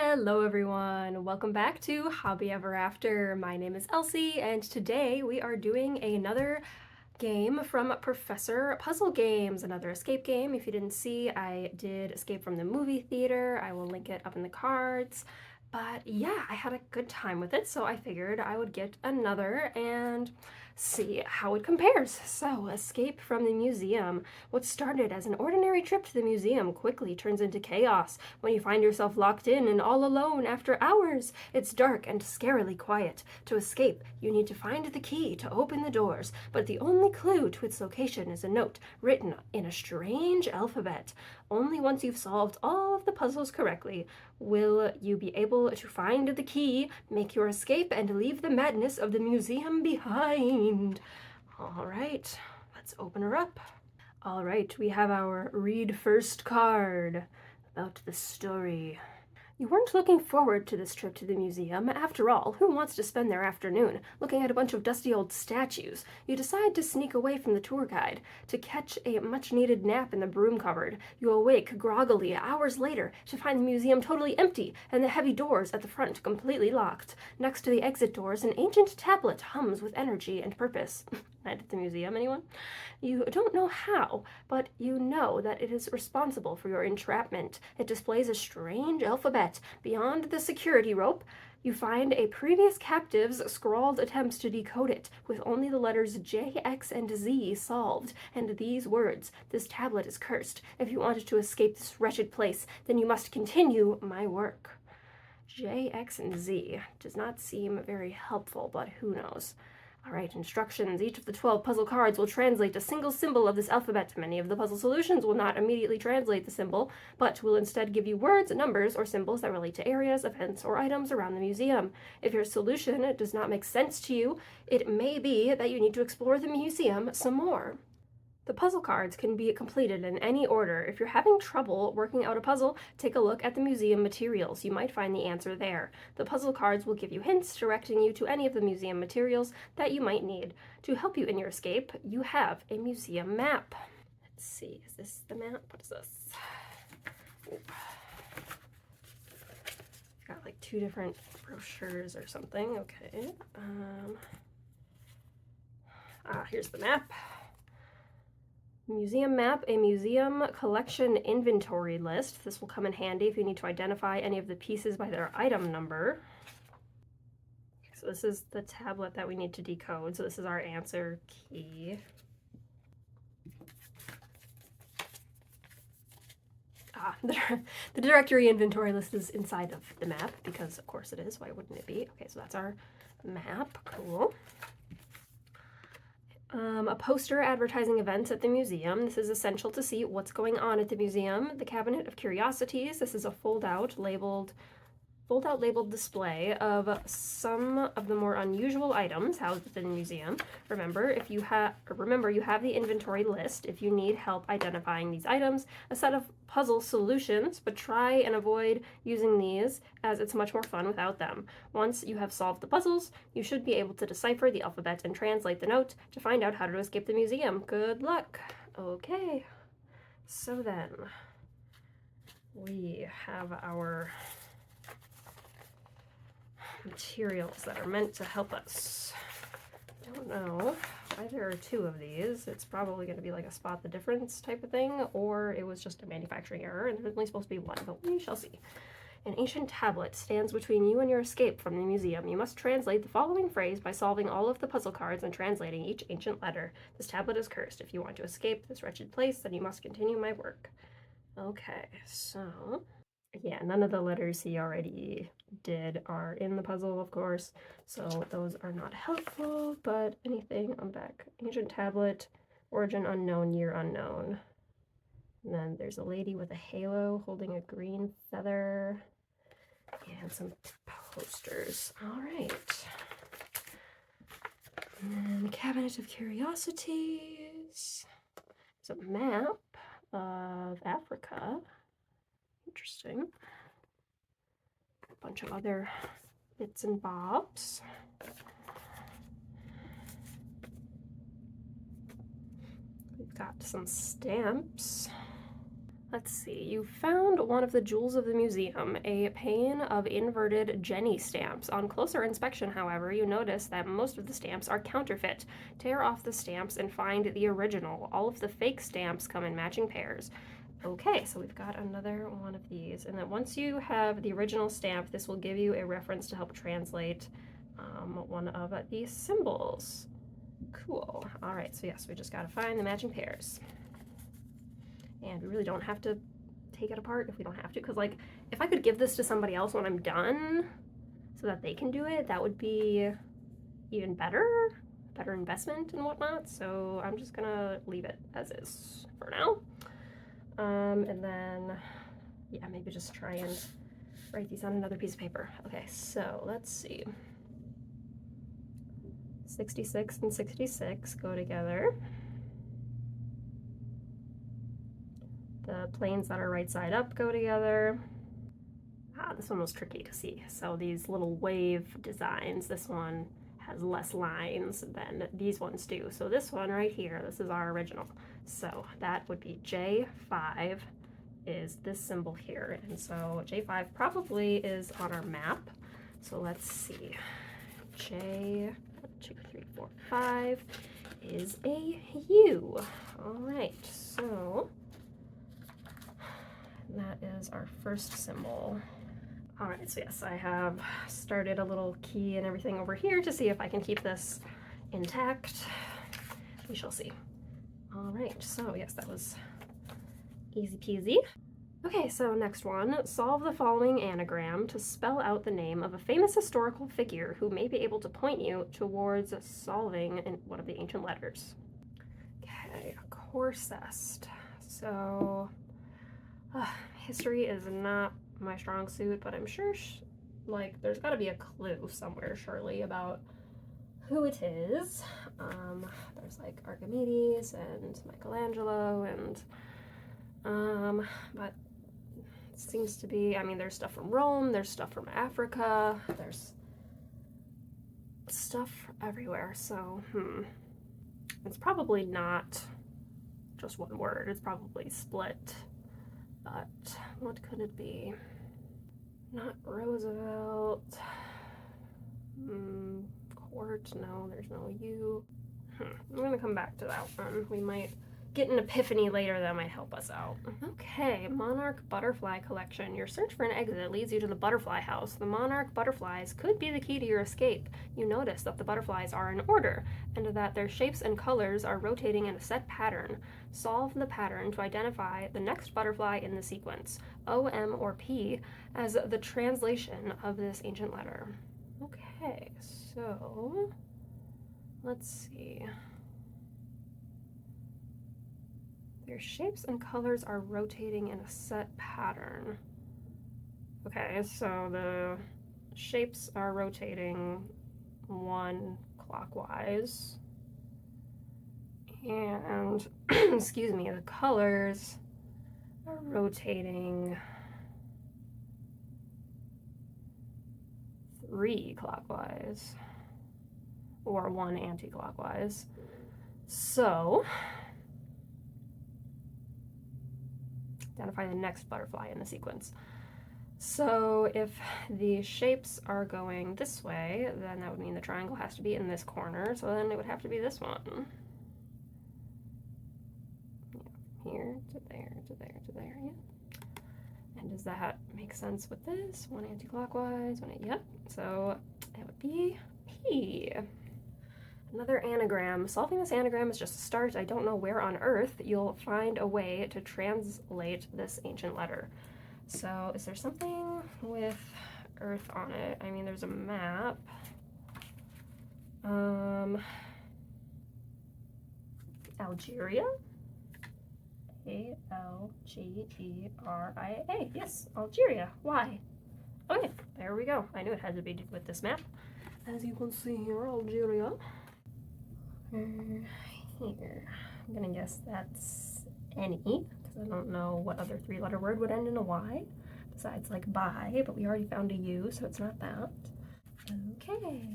Hello everyone, welcome back to Hobby Ever After. My name is Elsie and today we are doing another game from Professor Puzzle Games, another escape game. If you didn't see, I did Escape from the Movie Theater. I will link it up in the cards. But yeah, I had a good time with it, so I figured I would get another and see how it compares. So, Escape from the Museum. What started as an ordinary trip to the museum quickly turns into chaos when you find yourself locked in and all alone after hours. It's dark and scarily quiet. To escape, you need to find the key to open the doors, but the only clue to its location is a note written in a strange alphabet. Only once you've solved all of the puzzles correctly will you be able to find the key, make your escape, and leave the madness of the museum behind. All right, let's open her up. All right, we have our read first card about the story. You weren't looking forward to this trip to the museum. After all, who wants to spend their afternoon looking at a bunch of dusty old statues? You decide to sneak away from the tour guide to catch a much-needed nap in the broom cupboard. You awake groggily hours later to find the museum totally empty and the heavy doors at the front completely locked. Next to the exit doors, an ancient tablet hums with energy and purpose. Night at the museum, anyone? You don't know how, but you know that it is responsible for your entrapment. It displays a strange alphabet. Beyond the security rope, you find a previous captive's scrawled attempts to decode it, with only the letters J, X, and Z solved, and these words: "This tablet is cursed. If you wanted to escape this wretched place, then you must continue my work." J, X, and Z does not seem very helpful, but who knows. All right, instructions. Each of the 12 puzzle cards will translate a single symbol of this alphabet. Many of the puzzle solutions will not immediately translate the symbol, but will instead give you words, numbers, or symbols that relate to areas, events, or items around the museum. If your solution does not make sense to you, it may be that you need to explore the museum some more. The puzzle cards can be completed in any order. If you're having trouble working out a puzzle, take a look at the museum materials. You might find the answer there. The puzzle cards will give you hints directing you to any of the museum materials that you might need. To help you in your escape, you have a museum map. Let's see, is this the map? What is this? Oop. Got like two different brochures or something. Okay. Here's the map. Museum map, a museum collection inventory list. This will come in handy if you need to identify any of the pieces by their item number. So this is the tablet that we need to decode. So this is our answer key. The directory inventory list is inside of the map because of course it is. Why wouldn't it be? Okay, so that's our map. Cool. A poster advertising events at the museum. This is essential to see what's going on at the museum. The cabinet of curiosities. This is a fold-out labeled display of some of the more unusual items housed within the museum. Remember, you have the inventory list if you need help identifying these items. A set of puzzle solutions, but try and avoid using these as it's much more fun without them. Once you have solved the puzzles, you should be able to decipher the alphabet and translate the note to find out how to escape the museum. Good luck. Okay, so then we have our materials that are meant to help us. I don't know why there are two of these. It's probably going to be like a spot the difference type of thing, or it was just a manufacturing error and there's only supposed to be one, but we shall see. An ancient tablet stands between you and your escape from the museum. You must translate the following phrase by solving all of the puzzle cards and translating each ancient letter. This tablet is cursed. If you want to escape this wretched place, then you must continue my work. Okay, so yeah, none of the letters he already did are in the puzzle, of course, so those are not helpful, but anything on back. Ancient tablet, origin unknown, year unknown. And then there's a lady with a halo holding a green feather and some posters. All right. And then the cabinet of curiosities. There's a map of Africa. Interesting. A bunch of other bits and bobs. We've got some stamps. Let's see, you found one of the jewels of the museum, a pane of inverted Jenny stamps. On closer inspection, however, you notice that most of the stamps are counterfeit. Tear off the stamps and find the original. All of the fake stamps come in matching pairs. Okay, so we've got another one of these. And then once you have the original stamp, this will give you a reference to help translate one of these symbols. Cool. All right, so yes, we just gotta find the matching pairs. And we really don't have to take it apart if we don't have to, because like if I could give this to somebody else when I'm done so that they can do it, that would be even better investment and whatnot. So I'm just gonna leave it as is for now. And then yeah, maybe just try and write these on another piece of paper. Okay, so let's see. 66 and 66 go together. The planes that are right side up go together. This one was tricky to see. So these little wave designs, this one has less lines than these ones do. So this one right here, this is our original. So that would be J5 is this symbol here. And so J5 probably is on our map. So let's see. J, 2, 3, 4, 5 is a U. All right, so that is our first symbol. All right, so yes, I have started a little key and everything over here to see if I can keep this intact. We shall see. All right, so yes, that was easy peasy. Okay, so next one, solve the following anagram to spell out the name of a famous historical figure who may be able to point you towards solving in one of the ancient letters. Okay, corsest. So, history is not my strong suit, but I'm sure, like, there's got to be a clue somewhere, surely, about who it is. There's, like, Archimedes and Michelangelo and, but it seems to be, I mean, there's stuff from Rome, there's stuff from Africa, there's stuff everywhere, so, it's probably not just one word, it's probably split. But what could it be? Not Roosevelt. Court, no, there's no U. I'm gonna come back to that one. We might get an epiphany later that might help us out. Okay, Monarch Butterfly Collection. Your search for an exit leads you to the butterfly house. The monarch butterflies could be the key to your escape. You notice that the butterflies are in order, and that their shapes and colors are rotating in a set pattern. Solve the pattern to identify the next butterfly in the sequence, O, M, or P, as the translation of this ancient letter. Okay, so let's see. Their shapes and colors are rotating in a set pattern. Okay, so the shapes are rotating one clockwise. And, excuse me, the colors are rotating 3 clockwise. Or 1 anti-clockwise. So, identify the next butterfly in the sequence. So if the shapes are going this way, then that would mean the triangle has to be in this corner, so then it would have to be this one. Yeah, here to there, to there, to there, yeah. And does that make sense with this? 1 anti-clockwise, 1 yep. So it would be P. Another anagram. Solving this anagram is just a start. I don't know where on earth you'll find a way to translate this ancient letter. So is there something with Earth on it? I mean, there's a map. Algeria? A-L-G-E-R-I-A. Yes, Algeria. Why? Okay, there we go. I knew it had to be with this map. As you can see here, Algeria. Here. I'm gonna guess that's any, because I don't know what other 3-letter word would end in a Y, besides like buy, but we already found a U, so it's not that. Okay,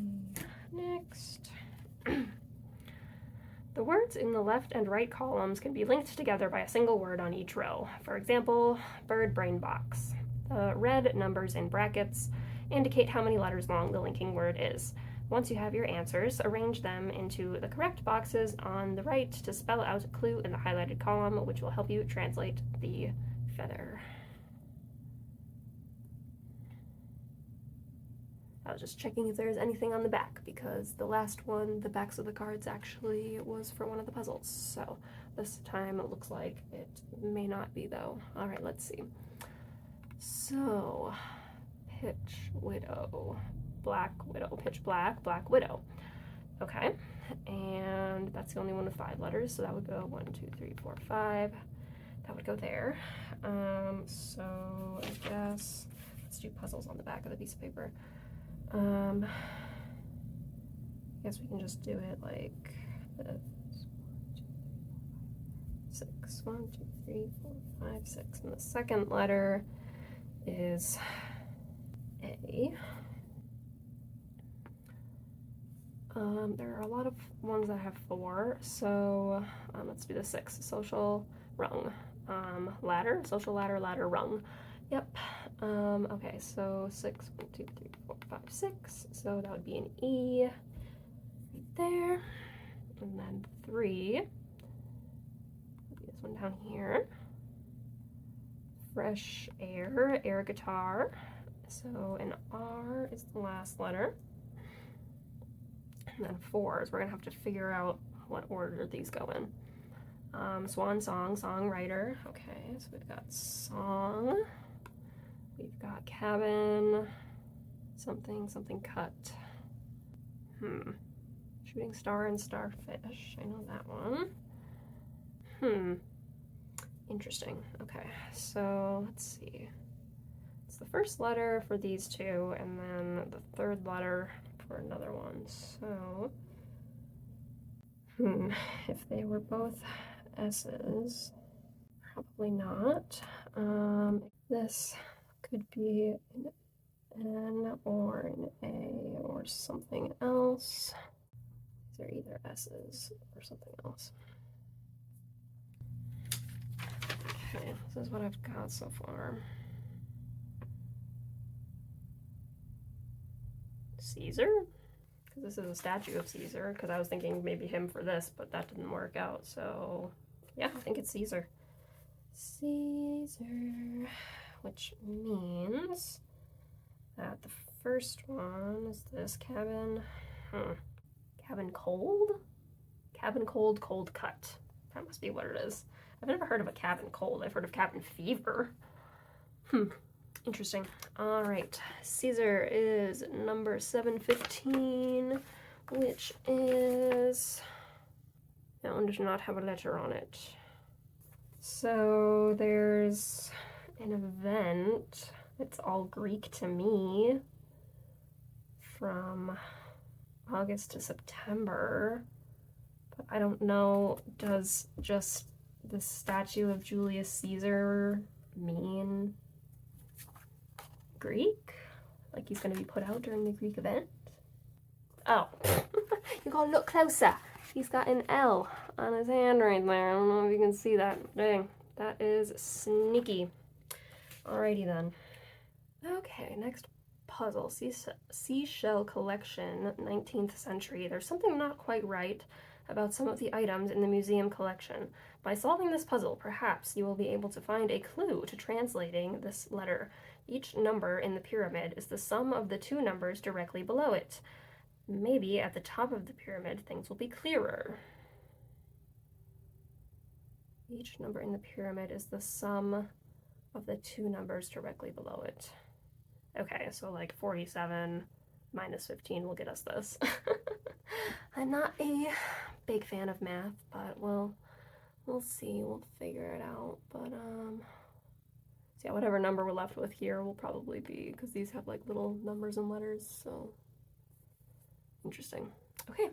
next. The words in the left and right columns can be linked together by a single word on each row. For example, bird brain box. The red numbers in brackets indicate how many letters long the linking word is. Once you have your answers, arrange them into the correct boxes on the right to spell out a clue in the highlighted column, which will help you translate the feather. I was just checking if there's anything on the back, because the last one, the backs of the cards actually was for one of the puzzles. So this time it looks like it may not be though. All right, let's see. So, pitch widow, black widow, pitch black, black widow. Okay, and that's the only one with 5 letters, so that would go 1, 2, 3, 4, 5. That would go there. So I guess let's do puzzles on the back of the piece of paper. I guess we can just do it like this. 6. 1, 2, 3, 4, 5, 6. And the second letter is A. There are a lot of ones that have 4, so let's do the 6. Social rung. Ladder, social ladder, ladder rung. Yep. Okay, so 6, 1, 2, 3, 4, 5, 6. So that would be an E right there. And then 3. This one down here. Fresh air, air guitar. So an R is the last letter. And then 4 is we're gonna have to figure out what order these go in. Swan song, songwriter. Okay, so we've got song. We've got cabin, something, something cut. Shooting star and starfish. I know that one. Interesting. Okay, so let's see. It's the first letter for these two, and then the third letter for another one. So, if they were both S's, probably not. This could be an N or an A or something else. These are either S's or something else. Okay, this is what I've got so far. Caesar? Because this is a statue of Caesar, because I was thinking maybe him for this, but that didn't work out, so yeah, I think it's Caesar. Caesar, which means that the first one is this cabin. Cabin cold? Cabin cold, cold cut. That must be what it is. I've never heard of a cabin cold. I've heard of cabin fever. Interesting. All right. Caesar is number 715, which is... That one does not have a letter on it. So there's an event. It's all Greek to me. From August to September. But I don't know, does just the statue of Julius Caesar mean Greek? Like he's going to be put out during the Greek event? Oh, you gotta look closer. He's got an L on his hand right there. I don't know if you can see that. Dang, that is sneaky. Alrighty then. Okay, next puzzle. Seashell collection, 19th century. There's something not quite right about some of the items in the museum collection. By solving this puzzle, perhaps you will be able to find a clue to translating this letter. Each number in the pyramid is the sum of the 2 numbers directly below it. Maybe at the top of the pyramid, things will be clearer. Each number in the pyramid is the sum of the 2 numbers directly below it. Okay, so like 47 minus 15 will get us this. I'm not a big fan of math, but we'll see. We'll figure it out. But so yeah, whatever number we're left with here will probably be, because these have like little numbers and letters, so interesting. Okay,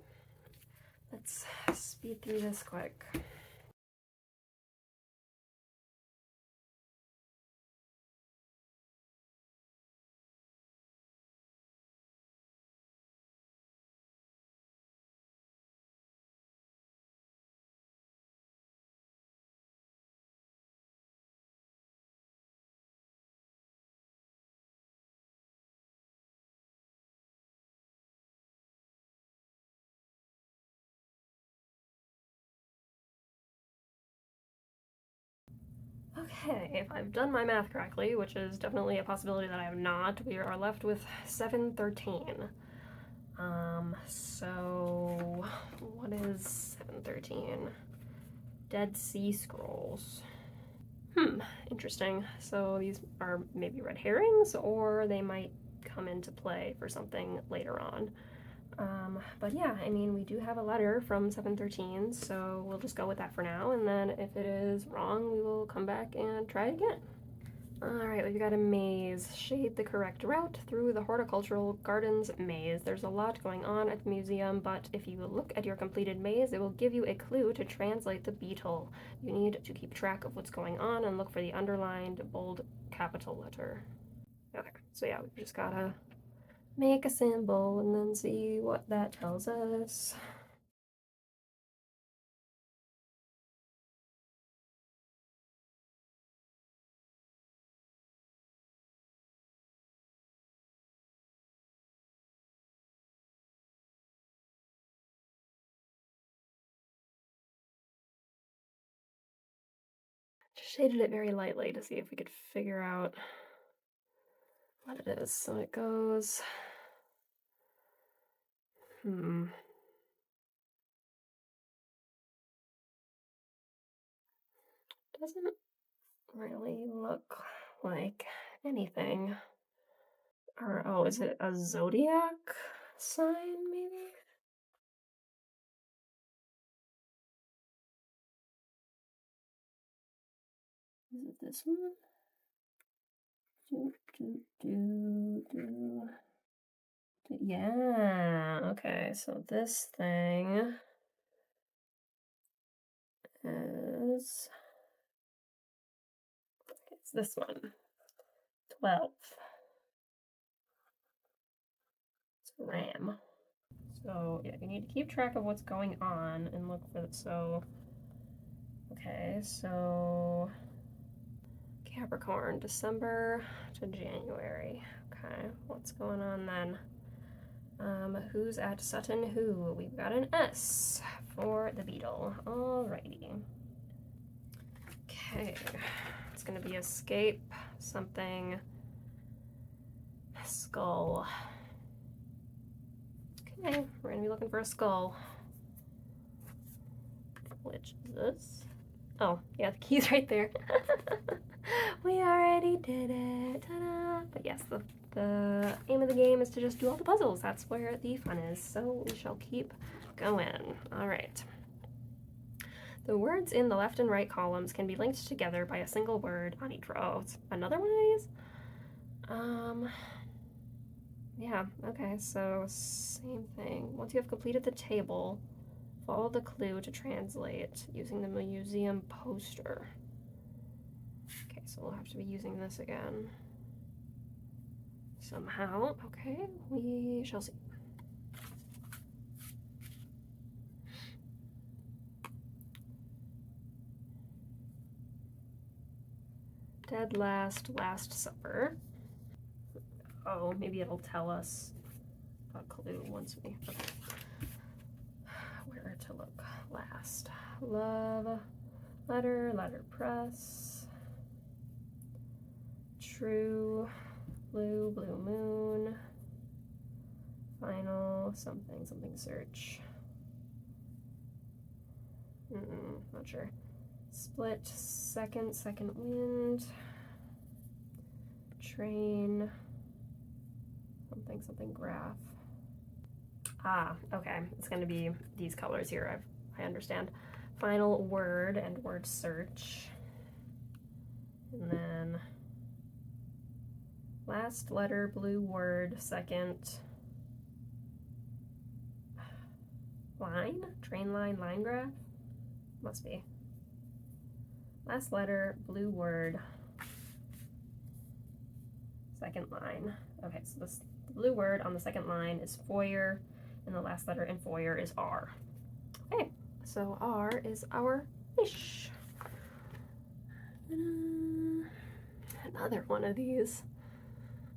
let's speed through this quick. Okay, if I've done my math correctly, which is definitely a possibility that I have not, we are left with 713. So what is 713? Dead Sea Scrolls. Interesting. So these are maybe red herrings, or they might come into play for something later on. But yeah, I mean, we do have a letter from 713, so we'll just go with that for now, and then if it is wrong, we will come back and try it again. Alright, we've got a maze. Shade the correct route through the Horticultural Gardens maze. There's a lot going on at the museum, but if you look at your completed maze, it will give you a clue to translate the beetle. You need to keep track of what's going on and look for the underlined bold capital letter. Okay, so yeah, we've just gotta make a symbol and then see what that tells us. Shaded it very lightly to see if we could figure out what it is. So it goes, doesn't really look like anything. Or, oh, is it a zodiac sign, maybe? Is it this one? Yeah, okay, so this thing is, it's this one, 12. It's Ram. So, yeah, you need to keep track of what's going on and look for it. So, okay, so Capricorn, December to January. Okay, what's going on then? Who's at Sutton Hoo? We've got an S for the beetle. Alrighty. Okay, it's gonna be escape something skull. Okay, we're gonna be looking for a skull. Which is this? Oh, yeah, the key's right there. We already did it. Ta-da! But yes, the aim of the game is to just do all the puzzles. That's where the fun is. So we shall keep going. All right. The words in the left and right columns can be linked together by a single word on each row. It's another one of these? Yeah, okay, so same thing. Once you have completed the table, follow the clue to translate using the museum poster. Okay, so we'll have to be using this again. Somehow. Okay, we shall see. Dead Last Supper. Oh, maybe it'll tell us a clue once we. Okay. Where to look last? Love, letterpress, true, blue moon, final, something search. Not sure. Split, second wind, train, something graph. Ah, okay, it's gonna be these colors here, I understand. Final word and word search. And then last letter, blue word, second line, train line graph? Must be. Last letter, blue word, second line. Okay, so this blue word on the second line is foyer, and the last letter in foyer is R. Okay, so R is our fish. Another one of these.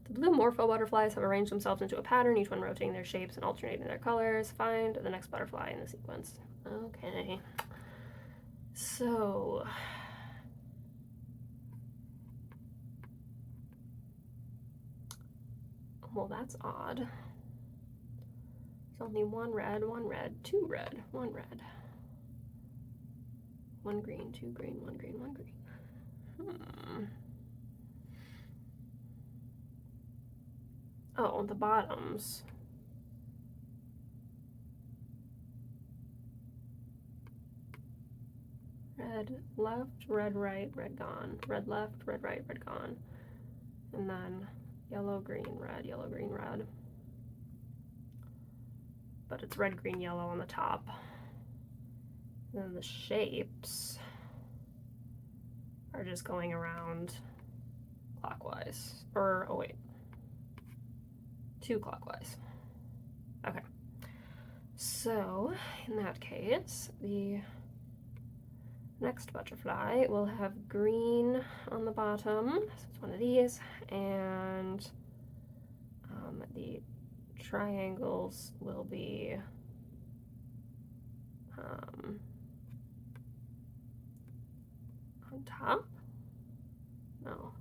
The blue morpho butterflies have arranged themselves into a pattern, each one rotating their shapes and alternating their colors. Find the next butterfly in the sequence. Okay. So, well, that's odd. There's only one red, two red, one red. One green, two green, one green, one green. Oh, the bottoms. Red left, red right, red gone. Red left, red right, red gone. And then yellow, green, red, yellow, green, red. But it's red, green, yellow on the top. And then the shapes are just going around clockwise. Or, oh wait. 2 clockwise. Okay. So, in that case, the next butterfly will have green on the bottom, so it's one of these, and the triangles will be on top? No.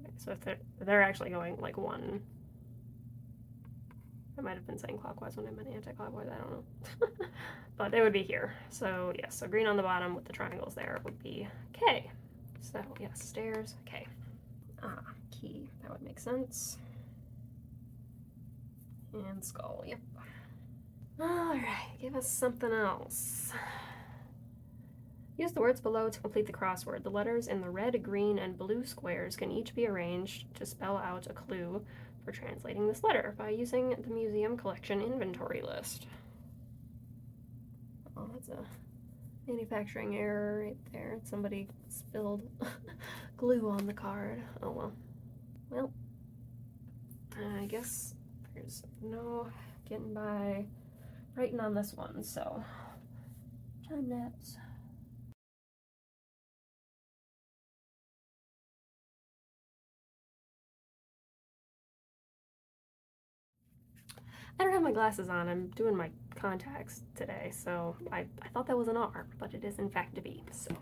Okay, so if they're actually going like one. I might have been saying clockwise when I meant anti-clockwise, I don't know. But they would be here. So yes, so green on the bottom with the triangles there would be K. So yes, stairs, K. Key, that would make sense. And skull, yep. Alright, give us something else. Use the words below to complete the crossword. The letters in the red, green, and blue squares can each be arranged to spell out a clue for translating this letter by using the museum collection inventory list. Oh, that's a manufacturing error right there. Somebody spilled glue on the card. Oh well. Well, I guess there's no getting by writing on this one, so time lapse. I don't have my glasses on. I'm doing my contacts today, so I thought that was an R, but it is in fact a B, so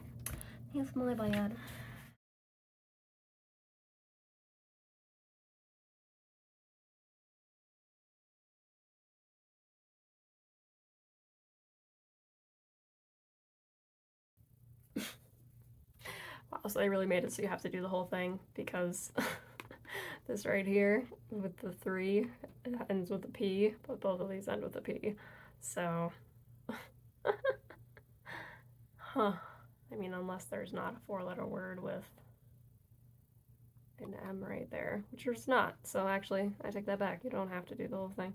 that's my bad. Wow, so they really made it so you have to do the whole thing, because this right here with the 3 ends with a P, but both of these end with a P. So, huh. I mean, unless there's not a 4-letter word with an M right there, which there's not. So actually, I take that back. You don't have to do the whole thing.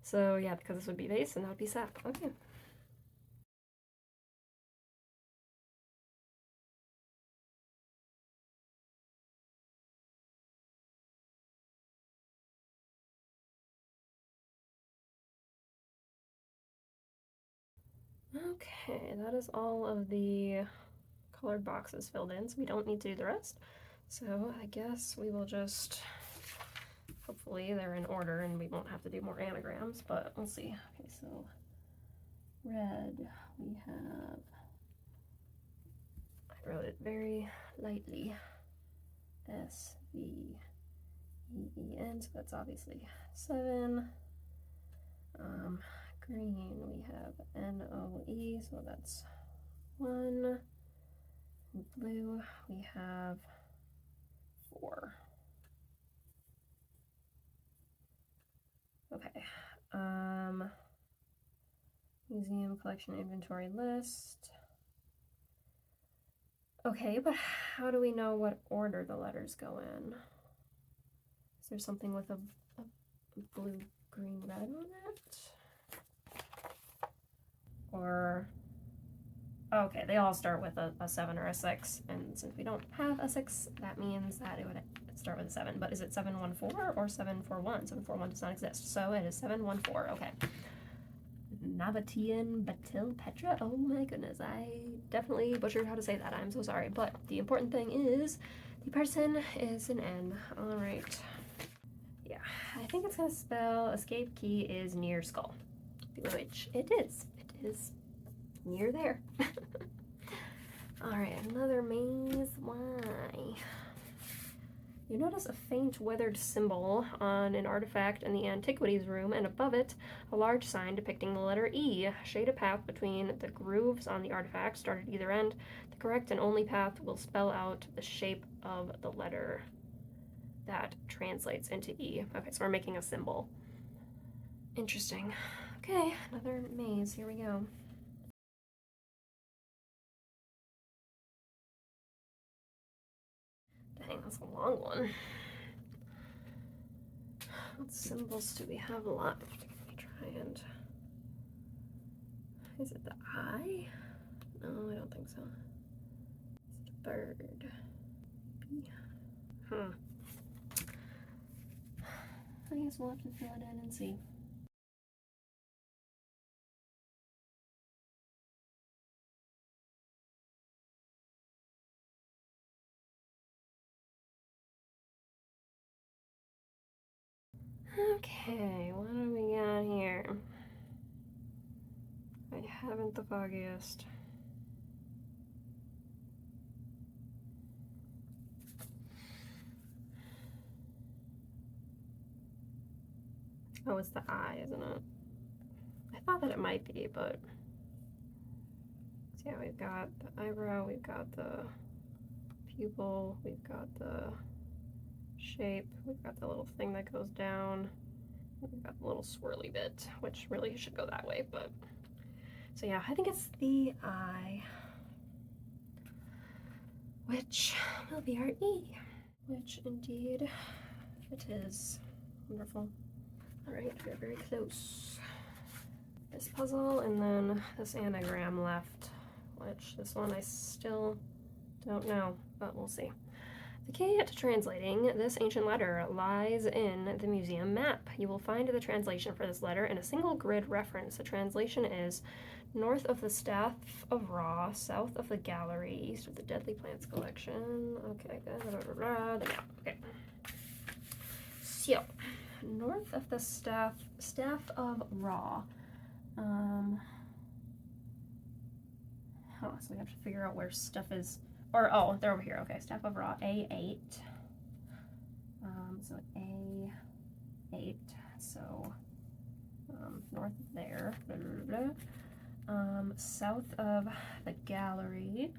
So yeah, because this would be base and that would be sap. Okay. Okay, that is all of the colored boxes filled in, so we don't need to do the rest. So I guess we will just, hopefully they're in order and we won't have to do more anagrams, but we'll see. Okay, so red, we have, I wrote it very lightly, S-V-E-E-N, so that's obviously 7. Green, we have N-O-E, so that's 1. Blue, we have 4. Okay. Museum collection inventory list. Okay, but how do we know what order the letters go in? Is there something with a blue, green, red on it? Or, okay, they all start with a 7 or a 6, and since we don't have a 6, that means that it would start with a 7. But is it 714 or 741? 741 does not exist, so it is 714. Okay. Nabatean Batil Petra. Oh my goodness, I definitely butchered how to say that. I'm so sorry. But the important thing is the person is an N. All right. Yeah, I think it's gonna spell escape key is near skull, which it is. It is near there. All right, another maze. Why? You notice a faint weathered symbol on an artifact in the antiquities room, and above it, a large sign depicting the letter E. Shade a path between the grooves on the artifact, start at either end. The correct and only path will spell out the shape of the letter that translates into E. Okay, so we're making a symbol. Interesting. Okay, another maze. Here we go. Dang, that's a long one. What symbols do we have left? Let me try and... Is it the eye? No, I don't think so. Is it a bird? I guess we'll have to fill it in and see. Okay, what do we got here? I haven't the foggiest. Oh, it's the eye, isn't it? I thought that it might be, but... So yeah, we've got the eyebrow, we've got the pupil, we've got the shape, we've got the little thing that goes down, we've got the little swirly bit, which really should go that way, but... So yeah, I think it's the eye, which will be our E, which indeed it is. Wonderful. Alright, we're very close. This puzzle and then this anagram left, which this one I still don't know, but we'll see. The key to translating this ancient letter lies in the museum map. You will find the translation for this letter in a single grid reference. The translation is north of the Staff of Ra, south of the gallery, east of the Deadly Plants collection. Okay, the map. Okay. So, north of the Staff of Ra. So we have to figure out where stuff is. Or, oh, they're over here. Okay, Staff of Ra, A8. So A8. So, north of there. Blah, blah, blah. South of the gallery.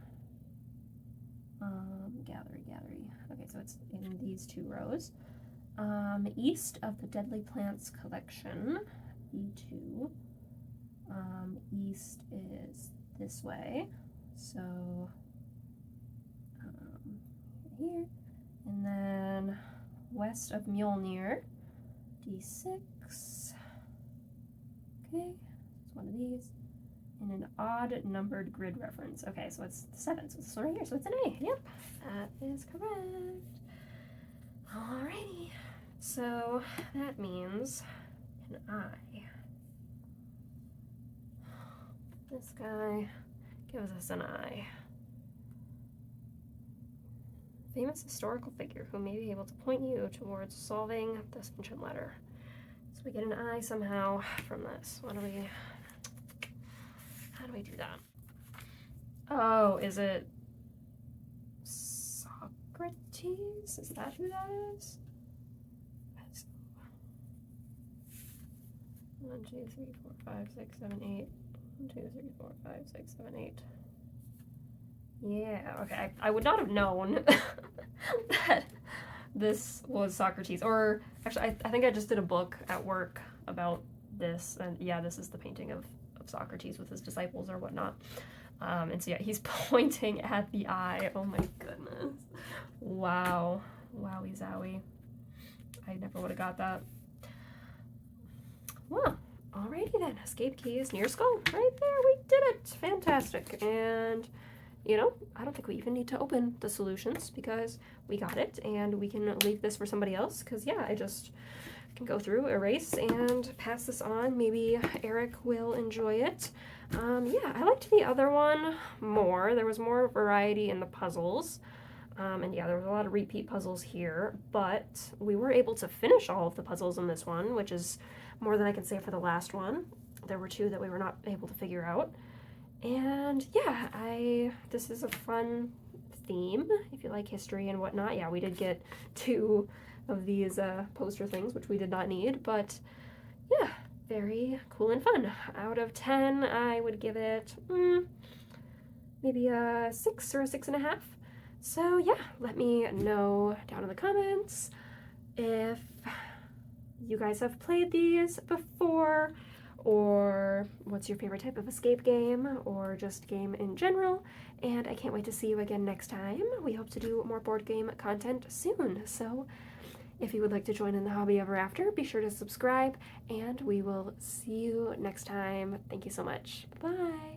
Gallery. Okay, so it's in these two rows. East of the Deadly Plants collection, B2. East is this way, so here, and then west of Mjolnir, D6. Okay, it's one of these, in an odd numbered grid reference. Okay, so it's 7, so it's right here, so it's an A. Yep, that is correct. Alrighty, so that means an I. This guy gives us an I. Famous historical figure who may be able to point you towards solving this ancient letter. So we get an I somehow from this. How do we do that? Oh, is it Socrates? Is that who that is? 1, 2, 3, 4, 5, 6, 7, 8. 1, 2, 3, 4, 5, 6, 7, 8. Yeah, okay. I would not have known that this was Socrates. Or, actually, I think I just did a book at work about this. And yeah, this is the painting of Socrates with his disciples or whatnot. And so yeah, he's pointing at the eye. Oh my goodness. Wow. Wowie zowie. I never would have got that. Well, alrighty then. Escape key is near skull. Right there, we did it. Fantastic. And, you know, I don't think we even need to open the solutions because we got it and we can leave this for somebody else because, yeah, I just can go through, erase, and pass this on. Maybe Eric will enjoy it. Yeah, I liked the other one more. There was more variety in the puzzles. And yeah, there was a lot of repeat puzzles here, but we were able to finish all of the puzzles in this one, which is more than I can say for the last one. There were 2 that we were not able to figure out. And yeah, this is a fun theme, if you like history and whatnot. Yeah, we did get 2 of these poster things, which we did not need, but yeah, very cool and fun. Out of 10, I would give it maybe a 6 or a 6.5. So yeah, let me know down in the comments if you guys have played these before, or what's your favorite type of escape game, or just game in general. And I can't wait to see you again next time. We hope to do more board game content soon, so if you would like to join in the hobby ever after, be sure to subscribe, and we will see you next time. Thank you so much. Bye.